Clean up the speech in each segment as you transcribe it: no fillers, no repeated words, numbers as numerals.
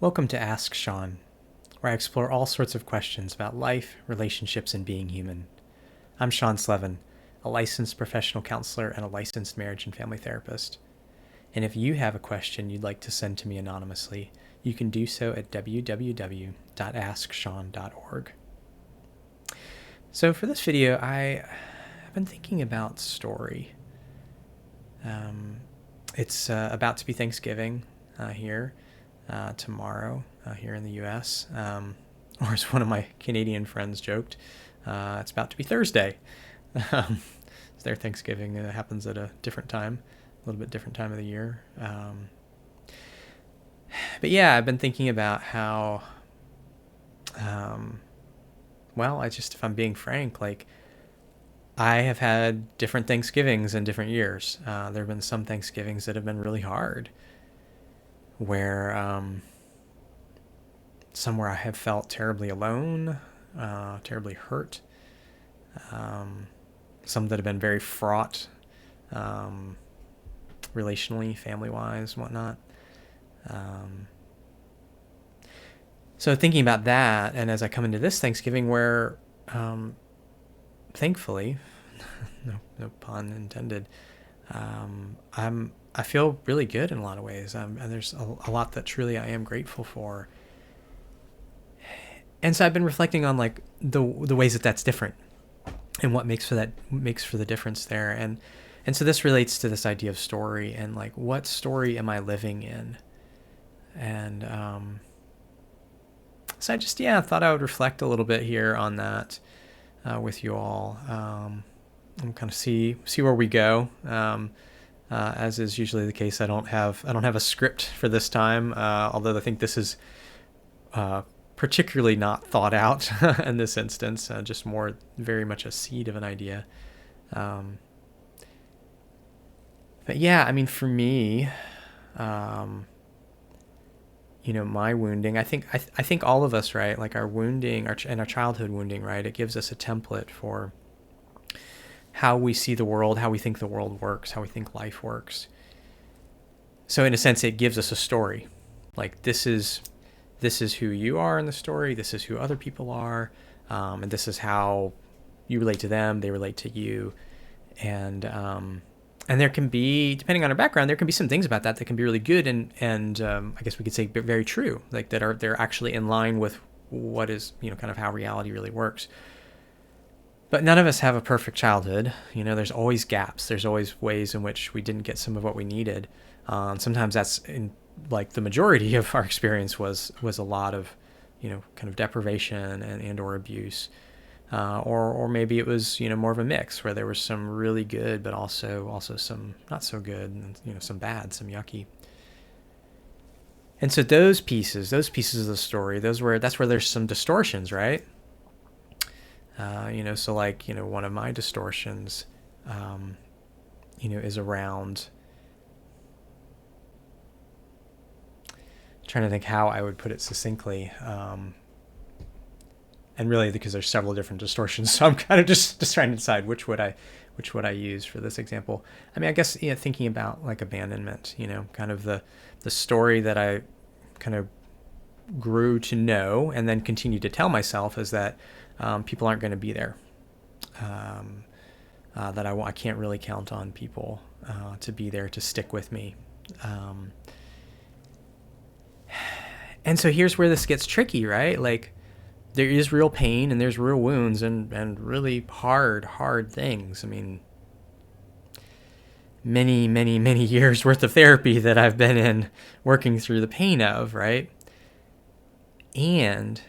Welcome to Ask Sean, where I explore all sorts of questions about life, relationships, and being human. I'm Sean Slevin, a licensed professional counselor and a licensed marriage and family therapist. And if you have a question you'd like to send to me anonymously, you can do so at www.asksean.org. So for this video, I've been thinking about story. It's about to be Thanksgiving here. Tomorrow here in the U.S. Or as one of my Canadian friends joked, it's about to be Thursday. It's their Thanksgiving, and it happens at a different time, a little bit different time of the year. But yeah, I've been thinking about how, if I'm being frank, like I have had different Thanksgivings in different years. There have been some Thanksgivings that have been really hard, where somewhere I have felt terribly alone, terribly hurt. Some that have been very fraught, relationally, family-wise, whatnot. So thinking about that, and as I come into this Thanksgiving, where thankfully, no pun intended, I feel really good in a lot of ways. And there's a lot that truly I am grateful for. And so I've been reflecting on like the ways that that's different, and what makes for the difference there. And so this relates to this idea of story, and like, what story am I living in? And so I just thought I would reflect a little bit here on that with you all, and kind of see where we go. As is usually the case, I don't have a script for this time, although I think this is particularly not thought out in this instance, just more very much a seed of an idea. But yeah, I mean, for me, my wounding, I think all of us, right? Like our wounding, our childhood wounding, right? It gives us a template for how we see the world, how we think the world works, how we think life works. So in a sense, it gives us a story. Like this is who you are in the story. This is who other people are. And this is how you relate to them. They relate to you. And there can be, depending on our background, there can be some things about that can be really good. And I guess we could say very true, like they're actually in line with what is, kind of how reality really works. But none of us have a perfect childhood. There's always gaps. There's always ways in which we didn't get some of what we needed. Sometimes that's in, like, the majority of our experience was a lot of, kind of deprivation and or abuse. Or maybe it was, more of a mix where there was some really good, but also some not so good, and, some bad, some yucky. And so those pieces of the story, that's where there's some distortions, right? So like, one of my distortions, is around, trying to think how I would put it succinctly. And really, because there's several different distortions, so I'm kind of just trying to decide which would I use for this example. I mean, I guess, thinking about like abandonment, kind of the story that I kind of grew to know and then continue to tell myself is that people aren't going to be there. That I can't really count on people to be there to stick with me. And so here's where this gets tricky, right? Like, there is real pain and there's real wounds and really hard things. I mean, many, many, many years worth of therapy that I've been in working through the pain of, right? And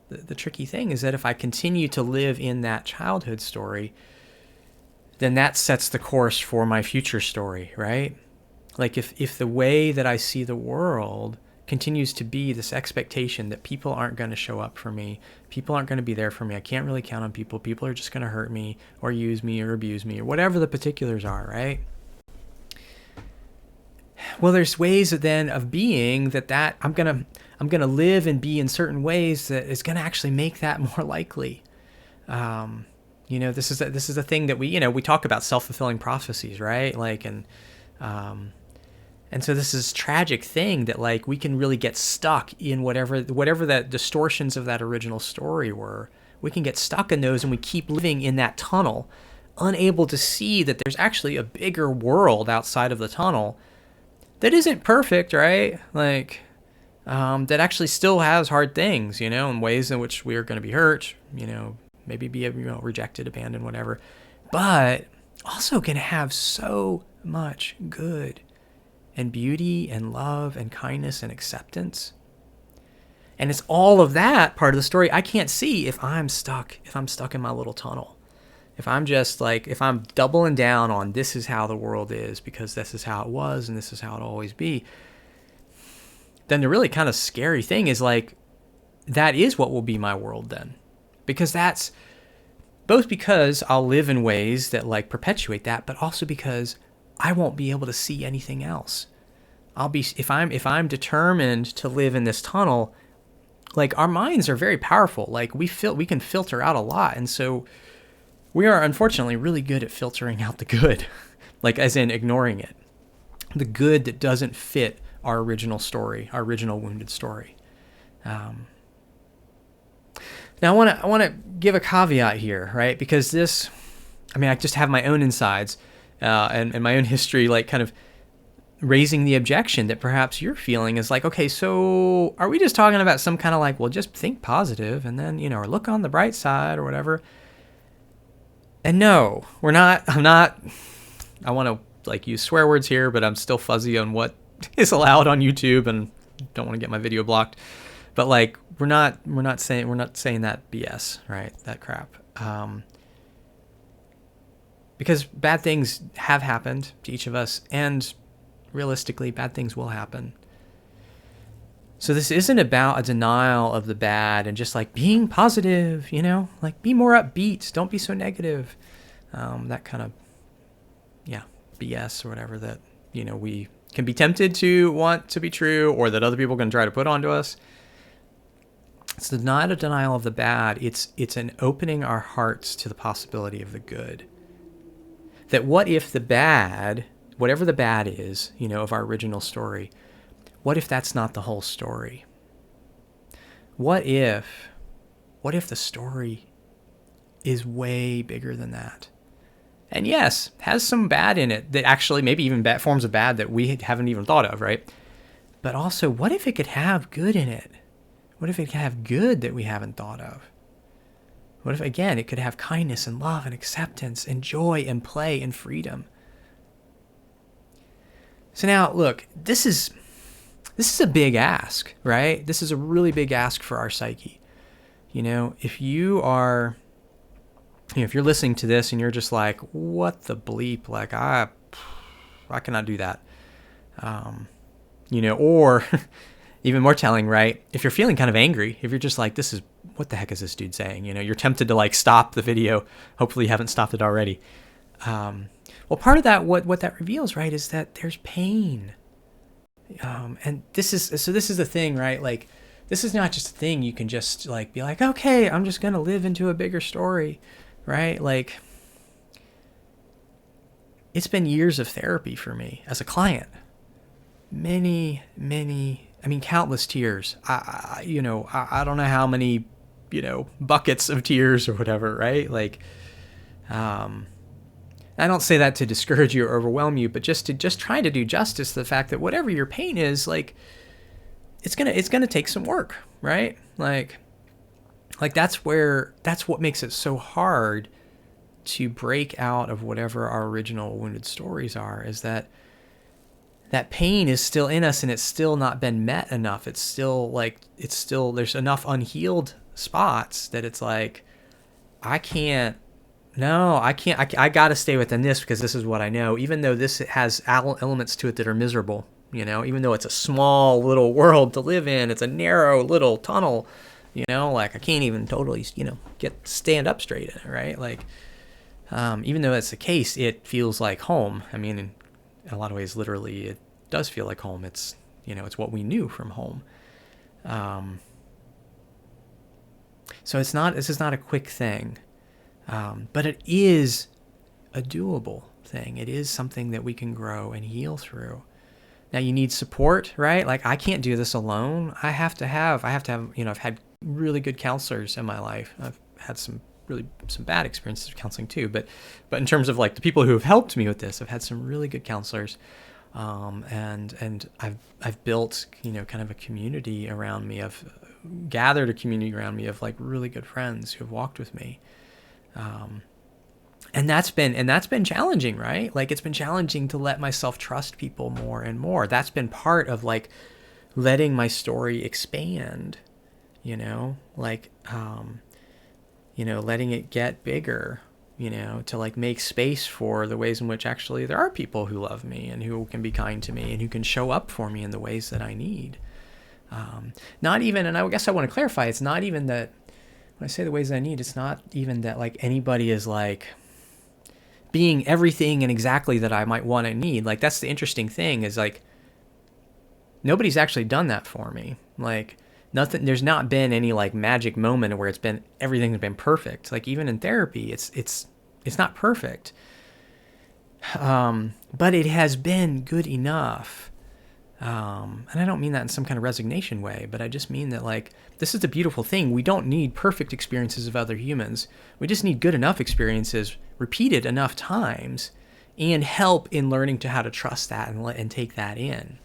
the tricky thing is that if I continue to live in that childhood story, then that sets the course for my future story, right? Like if the way that I see the world continues to be this expectation that people aren't going to show up for me, people aren't going to be there for me, I can't really count on people, people are just going to hurt me or use me or abuse me or whatever the particulars are, right? Well, there's ways then of being that I'm going to live and be in certain ways that is going to actually make that more likely. This is a thing that we talk about, self-fulfilling prophecies, right? Like, and And so this is tragic thing that like we can really get stuck in whatever that distortions of that original story were. We can get stuck in those, and we keep living in that tunnel, unable to see that there's actually a bigger world outside of the tunnel that isn't perfect, right? Like that actually still has hard things, and ways in which we are going to be hurt, maybe be rejected, abandoned, whatever, but also can have so much good and beauty and love and kindness and acceptance. And it's all of that part of the story I can't see if I'm stuck in my little tunnel. If I'm just like, if I'm doubling down on this is how the world is because this is how it was and this is how it'll always be, then the really kind of scary thing is like, that is what will be my world then. Because that's both because I'll live in ways that like perpetuate that, but also because I won't be able to see anything else. If I'm determined to live in this tunnel, like our minds are very powerful. Like we can filter out a lot. And so we are unfortunately really good at filtering out the good, like as in ignoring it. The good that doesn't fit our original story, our original wounded story. Now I want to give a caveat here, right? Because I just have my own insides and my own history, like kind of raising the objection that perhaps you're feeling is like, okay, so are we just talking about some kind of like, well, just think positive and then, or look on the bright side or whatever? And no, we're not. I want to like use swear words here, but I'm still fuzzy on what is allowed on YouTube and don't want to get my video blocked. But like, we're not saying that BS, right? That crap. Because bad things have happened to each of us, and realistically, bad things will happen. So this isn't about a denial of the bad and just like being positive, like be more upbeat. Don't be so negative. That kind of, BS or whatever that, we can be tempted to want to be true or that other people can try to put onto us. It's not a denial of the bad. It's an opening our hearts to the possibility of the good. That what if the bad, whatever the bad is, of our original story, what if that's not the whole story? What if the story is way bigger than that? And yes, has some bad in it that actually maybe even bad forms of bad that we haven't even thought of, right? But also, what if it could have good in it? What if it could have good that we haven't thought of? What if, again, it could have kindness and love and acceptance and joy and play and freedom? So now, look, this is a big ask, right? This is a really big ask for our psyche. If you are, if you're listening to this and you're just like, what the bleep? Like, I cannot do that. Or even more telling, right? If you're feeling kind of angry, if you're just like, what the heck is this dude saying? You're tempted to like stop the video. Hopefully you haven't stopped it already. Well, part of that, what that reveals, right, is that there's pain. And this is the thing, right? Like, this is not just a thing you can just like be like, okay, I'm just going to live into a bigger story, right? Like, it's been years of therapy for me as a client. Many, countless tears. I don't know how many, buckets of tears or whatever, right? Like, I don't say that to discourage you or overwhelm you, but just trying to do justice to the fact that whatever your pain is, like, it's gonna take some work, right? Like that's what makes it so hard to break out of whatever our original wounded stories are, is that pain is still in us and it's still not been met enough. It's still there's enough unhealed spots that it's like, I gotta stay within this because this is what I know, even though this has elements to it that are miserable, even though it's a small little world to live in, it's a narrow little tunnel, like I can't even totally, stand up straight in it, right? Like, even though that's the case, it feels like home. I mean, in a lot of ways, literally, it does feel like home. It's, it's what we knew from home. So this is not a quick thing. But it is a doable thing. It is something that we can grow and heal through. Now you need support, right? Like I can't do this alone. I have to have, I've had really good counselors in my life. I've had some bad experiences with counseling too, but in terms of like the people who have helped me with this, I've had some really good counselors. And I've built, kind of a community around me. I've gathered a community around me of like really good friends who have walked with me. And that's been challenging, right? Like it's been challenging to let myself trust people more and more. That's been part of like letting my story expand, like, letting it get bigger, to like make space for the ways in which actually there are people who love me and who can be kind to me and who can show up for me in the ways that I need. Not even, and I guess I want to clarify, it's not even that when I say the ways that I need, it's not even that like anybody is like being everything and exactly that I might want to need. Like that's the interesting thing is like nobody's actually done that for me. Like nothing, there's not been any like magic moment where everything's been perfect. Like even in therapy, it's not perfect. But it has been good enough. And I don't mean that in some kind of resignation way, but I just mean that like, this is the beautiful thing. We don't need perfect experiences of other humans. We just need good enough experiences repeated enough times and help in learning to how to trust that and take that in.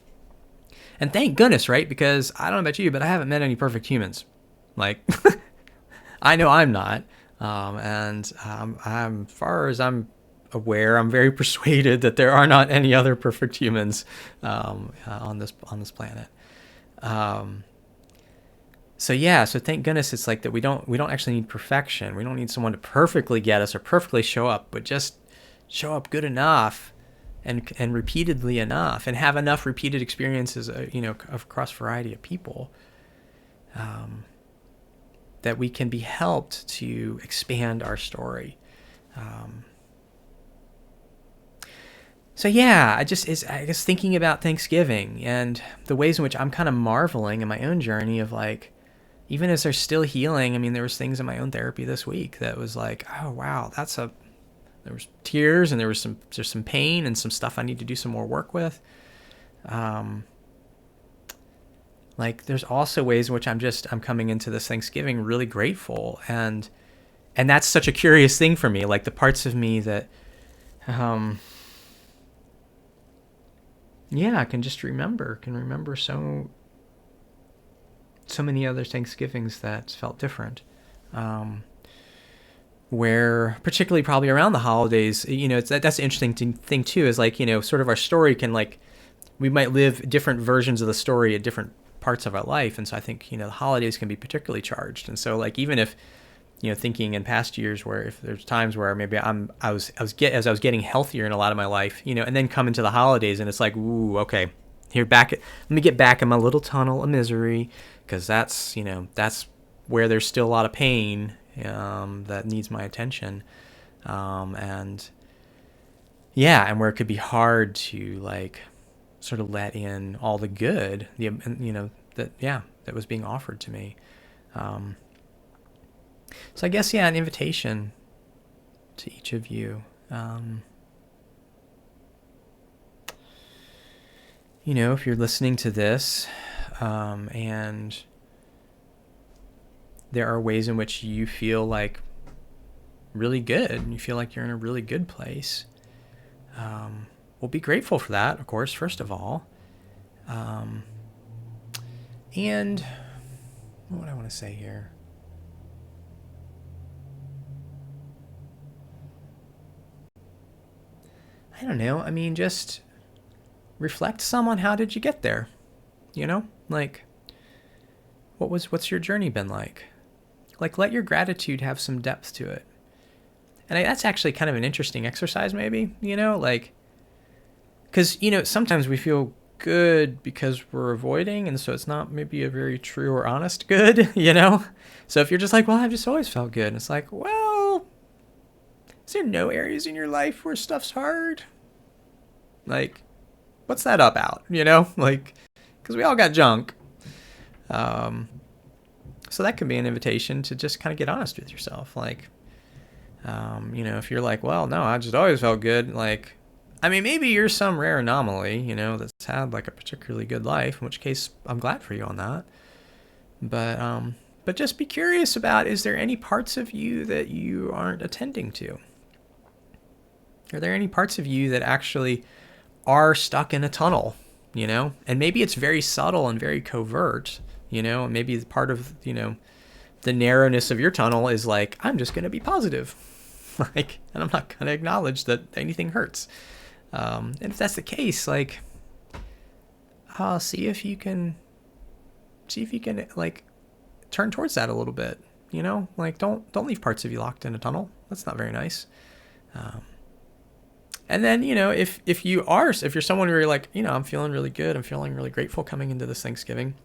And thank goodness, right? Because I don't know about you, but I haven't met any perfect humans. Like, I know I'm not. And as far as I'm aware, I'm very persuaded that there are not any other perfect humans on this planet. So thank goodness it's like that. We don't actually need perfection. We don't need someone to perfectly get us or perfectly show up, but just show up good enough and repeatedly enough and have enough repeated experiences, across a variety of people, that we can be helped to expand our story. I guess thinking about Thanksgiving and the ways in which I'm kind of marveling in my own journey of like, even as there's still healing, I mean, there was things in my own therapy this week that was like, oh wow, there was tears and there's some pain and some stuff I need to do some more work with. Like there's also ways in which I'm coming into this Thanksgiving really grateful, and that's such a curious thing for me. Like the parts of me that, I can remember so many other Thanksgivings that felt different. Where particularly probably around the holidays, that's the interesting thing too, is like, sort of our story can like, we might live different versions of the story at different parts of our life. And so I think, the holidays can be particularly charged. And so like, even if, thinking in past years where if there's times where maybe as I was getting healthier in a lot of my life, and then come into the holidays and it's like, ooh, okay, let me get back in my little tunnel of misery. Cause that's where there's still a lot of pain, that needs my attention. And where it could be hard to like sort of let in all the good, that was being offered to me. So I guess, an invitation to each of you. If you're listening to this, and there are ways in which you feel like really good and you feel like you're in a really good place, we'll be grateful for that, of course, first of all. And what would I want to say here? I don't know. I mean, just reflect some on how did you get there? Like, what's your journey been like? Like, let your gratitude have some depth to it. And that's actually kind of an interesting exercise, maybe, like, because, sometimes we feel good because we're avoiding, and so it's not maybe a very true or honest good, So if you're just like, well, I've just always felt good, and it's like, well, is there no areas in your life where stuff's hard? Like, what's that about, Like, because we all got junk. So that could be an invitation to just kind of get honest with yourself. Like, if you're like, well, no, I just always felt good. Like, I mean, maybe you're some rare anomaly, that's had like a particularly good life, in which case I'm glad for you on that. But just be curious about, is there any parts of you that you aren't attending to? Are there any parts of you that actually are stuck in a tunnel, And maybe it's very subtle and very covert, maybe part of, the narrowness of your tunnel is like, I'm just going to be positive. And I'm not going to acknowledge that anything hurts. And if that's the case, like, see if you can like turn towards that a little bit, like don't leave parts of you locked in a tunnel. That's not very nice. And then, if you're someone where you're like, I'm feeling really good, I'm feeling really grateful coming into this Thanksgiving,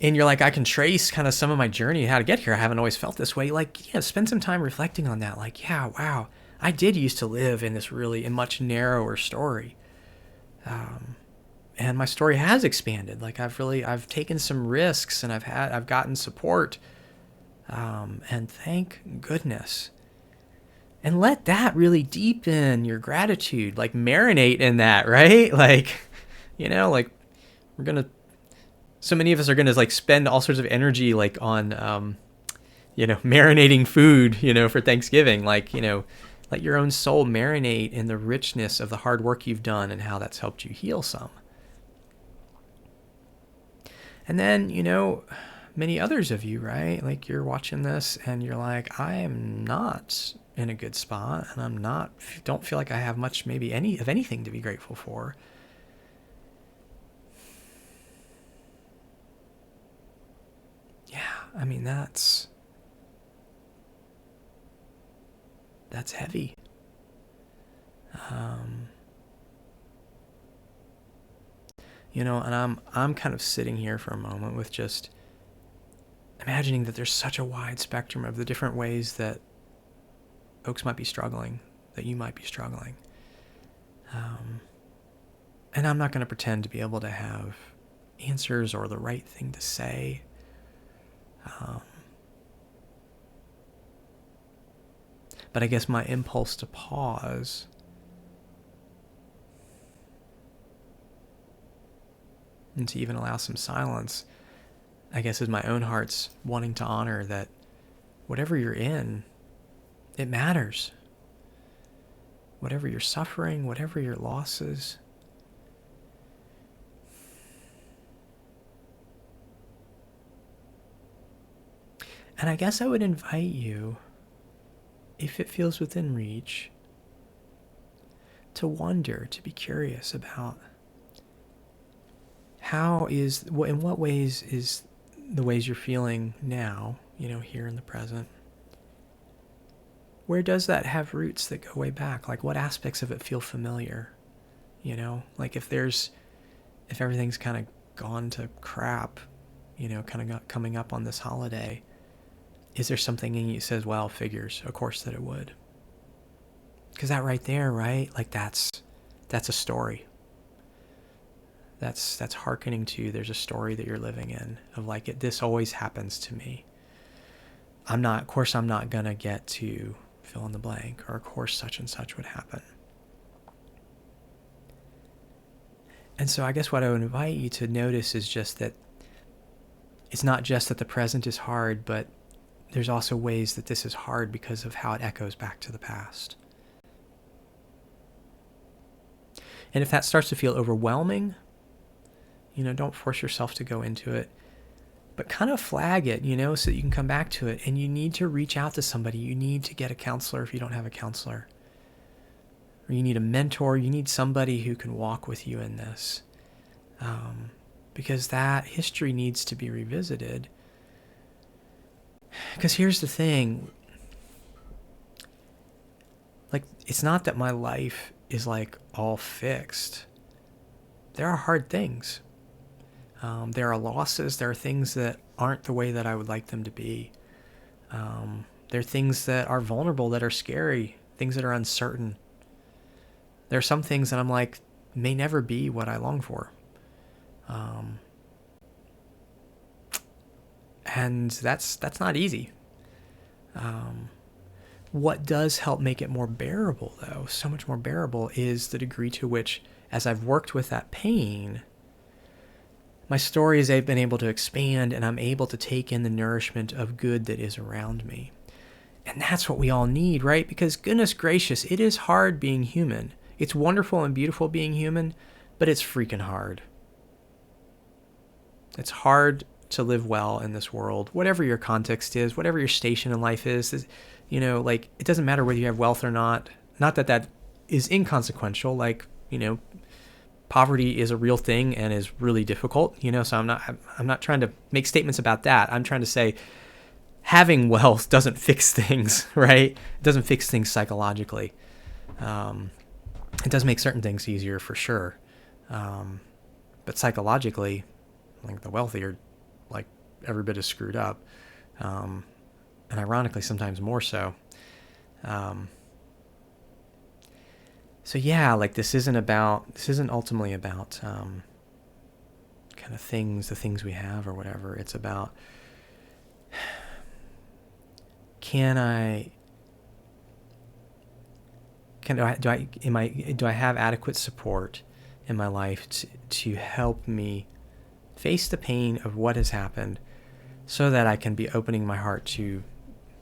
and you're like, I can trace kind of some of my journey, how to get here. I haven't always felt this way. Like, spend some time reflecting on that. Like, yeah, wow, I did used to live in this really much narrower story. And my story has expanded. Like, I've taken some risks, and I've gotten support. And thank goodness. And let that really deepen your gratitude, like marinate in that, right? Like, like so many of us are going to like spend all sorts of energy like on, marinating food, for Thanksgiving. Like, let your own soul marinate in the richness of the hard work you've done and how that's helped you heal some. And then, many others of you, right? Like, you're watching this and you're like, I am not in a good spot, and don't feel like I have much, maybe anything to be grateful for. Yeah, I mean, that's heavy. And I'm kind of sitting here for a moment with just imagining that there's such a wide spectrum of the different ways that folks might be struggling, that you might be struggling. And I'm not going to pretend to be able to have answers or the right thing to say. But I guess my impulse to pause and to even allow some silence, I guess, is my own heart's wanting to honor that whatever you're in, it matters. Whatever you're suffering, whatever your losses. And I guess I would invite you, if it feels within reach, to wonder, to be curious about in what ways is the ways you're feeling now, here in the present, where does that have roots that go way back? Like, what aspects of it feel familiar? Like if everything's kind of gone to crap, kind of coming up on this holiday, is there something in you that says, well, figures, of course that it would? Because that right there, right? Like that's a story. That's hearkening to, there's a story that you're living in of like, this always happens to me. I'm not gonna get to fill in the blank, or of course such and such would happen. And so I guess what I would invite you to notice is just that it's not just that the present is hard, but there's also ways that this is hard because of how it echoes back to the past. And if that starts to feel overwhelming, don't force yourself to go into it, but kind of flag it, so that you can come back to it. And you need to reach out to somebody. You need to get a counselor if you don't have a counselor. Or you need a mentor. You need somebody who can walk with you in this. Because that history needs to be revisited. Because here's the thing. Like, it's not that my life is like all fixed. There are hard things. There are losses. There are things that aren't the way that I would like them to be. There are things that are vulnerable, that are scary, things that are uncertain. There are some things that I'm like, may never be what I long for. And that's not easy. What does help make it more bearable, though, so much more bearable, is the degree to which, as I've worked with that pain, my stories have been able to expand, and I'm able to take in the nourishment of good that is around me. And that's what we all need, right? Because goodness gracious, it is hard being human. It's wonderful and beautiful being human, but it's freaking hard. It's hard to live well in this world, whatever your context is, whatever your station in life is, like, it doesn't matter whether you have wealth or not. Not that that is inconsequential. Like, poverty is a real thing and is really difficult, so I'm not trying to make statements about that. I'm trying to say having wealth doesn't fix things, right? It doesn't fix things psychologically. It does make certain things easier for sure. But psychologically, like, the wealthy are like every bit as screwed up. And ironically, sometimes more so. So yeah, like, this isn't ultimately about kind of the things we have or whatever. It's about, do I have adequate support in my life to help me face the pain of what has happened, so that I can be opening my heart to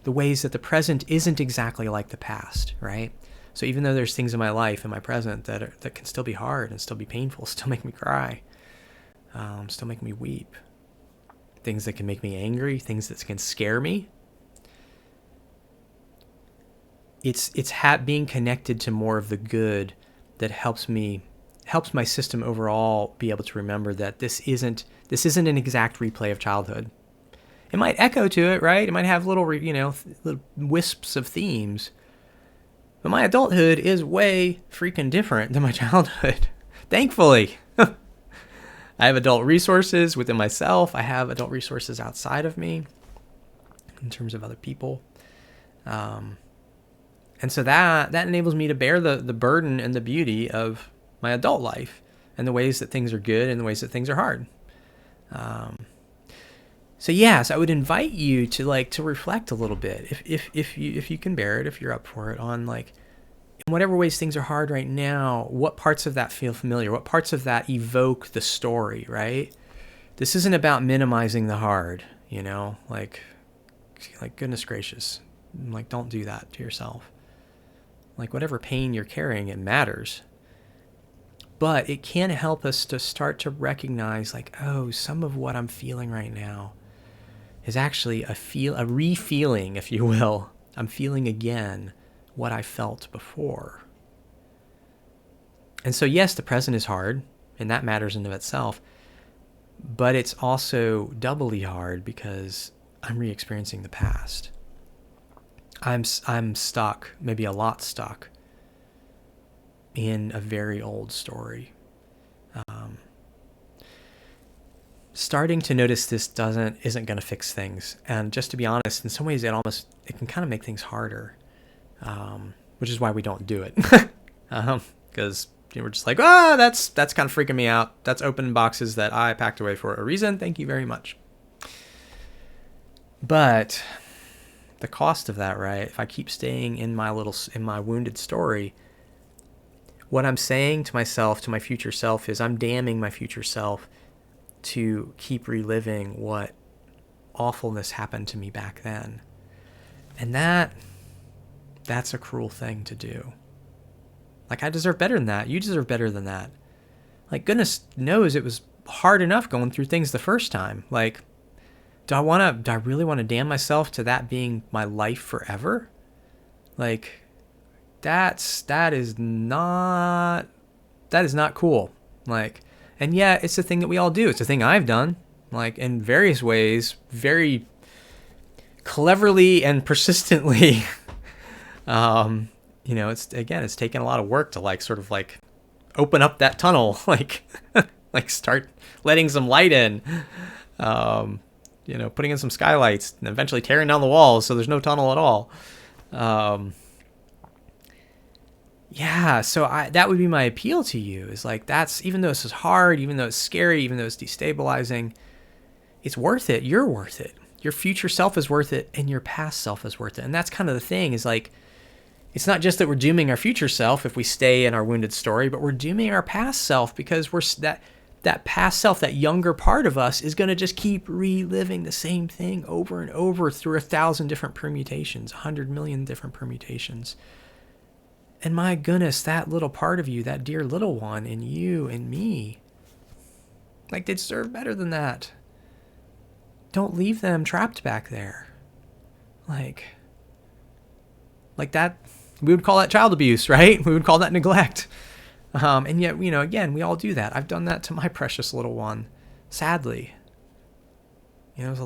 the ways that the present isn't exactly like the past, right? So even though there's things in my life, in my present, that can still be hard and still be painful, still make me cry, still make me weep, things that can make me angry, things that can scare me, it's being connected to more of the good that helps my system overall be able to remember that this isn't an exact replay of childhood. It might echo to it, right? It might have little wisps of themes. But my adulthood is way freaking different than my childhood. Thankfully. I have adult resources within myself. I have adult resources outside of me in terms of other people. And so that enables me to bear the burden and the beauty of my adult life, and the ways that things are good and the ways that things are hard. So I would invite you to reflect a little bit, if you can bear it, if you're up for it, on, like, in whatever ways things are hard right now, what parts of that feel familiar? What parts of that evoke the story, right? This isn't about minimizing the hard, like goodness gracious, like, don't do that to yourself. Like, whatever pain you're carrying, it matters. But it can help us to start to recognize, like, oh, some of what I'm feeling right now is actually a re-feeling, if you will. I'm feeling again what I felt before. And so, yes, the present is hard, and that matters in of itself. But it's also doubly hard because I'm re-experiencing the past. I'm stuck, maybe a lot stuck, in a very old story. Starting to notice this isn't going to fix things. And just to be honest, in some ways it can kind of make things harder, which is why we don't do it. Because we're just like, that's kind of freaking me out. That's open boxes that I packed away for a reason. Thank you very much. But the cost of that, right? If I keep staying in my wounded story, what I'm saying to myself, to my future self, is I'm damning my future self to keep reliving what awfulness happened to me back then. And that's a cruel thing to do. Like, I deserve better than that. You deserve better than that. Like, goodness knows it was hard enough going through things the first time. Like, do I really want to damn myself to that being my life forever? Like, that is not cool. Like, and yeah, it's a thing that we all do. It's a thing I've done, like, in various ways, very cleverly and persistently. It's taken a lot of work to, like, sort of, like, open up that tunnel, like, like, start letting some light in, putting in some skylights, and eventually tearing down the walls so there's no tunnel at all. So that would be my appeal to you, is like, that's, even though this is hard, even though it's scary, even though it's destabilizing, it's worth it. You're worth it. Your future self is worth it, and your past self is worth it. And that's kind of the thing, is like, It's not just that we're dooming our future self if we stay in our wounded story, but we're dooming our past self because that past self, that younger part of us, is going to just keep reliving the same thing over and over through 1,000 different permutations, 100 million different permutations. And my goodness, that little part of you, that dear little one in you and me, like, they deserve better than that. Don't leave them trapped back there. Like that, we would call that child abuse, right? We would call that neglect. And yet, again, we all do that. I've done that to my precious little one, sadly.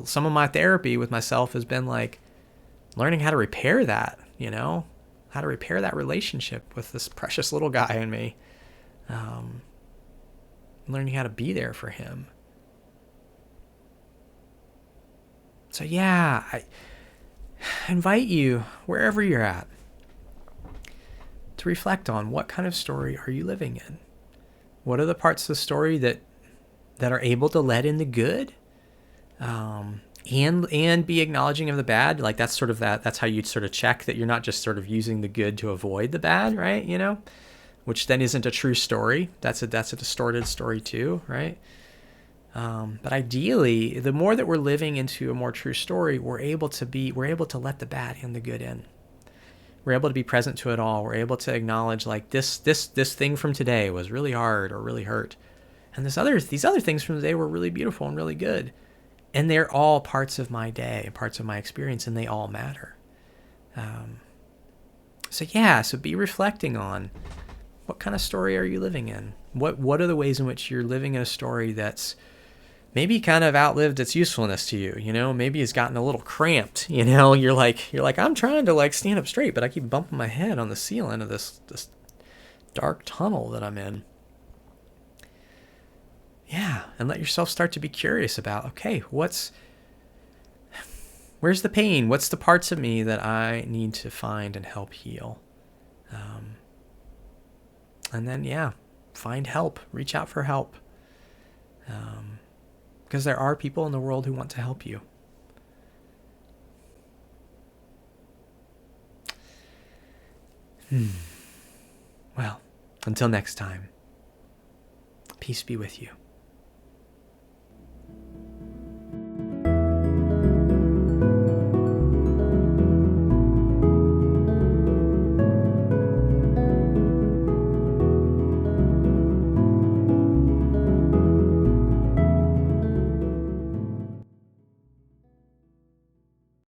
Some of my therapy with myself has been like learning how to repair that, how to repair that relationship with this precious little guy in me. Learning how to be there for him. So yeah, I invite you, wherever you're at, to reflect on what kind of story are you living in? What are the parts of the story that are able to let in the good, and be acknowledging of the bad? Like, that's sort of that's how you sort of check that you're not just sort of using the good to avoid the bad, right? Which then isn't a true story. That's a distorted story too, right? But ideally, the more that we're living into a more true story, we're able to let the bad and the good in. We're able to be present to it all. We're able to acknowledge, like, this thing from today was really hard or really hurt, and these other things from today were really beautiful and really good, and they're all parts of my day, parts of my experience, and they all matter. So be reflecting on what kind of story are you living in. What are the ways in which you're living in a story that's maybe kind of outlived its usefulness to you, maybe it's gotten a little cramped, you're like, I'm trying to, like, stand up straight, but I keep bumping my head on the ceiling of this dark tunnel that I'm in. Yeah. And let yourself start to be curious about, okay, where's the pain? What's the parts of me that I need to find and help heal? And then, find help, reach out for help. Because there are people in the world who want to help you. Well, until next time, peace be with you.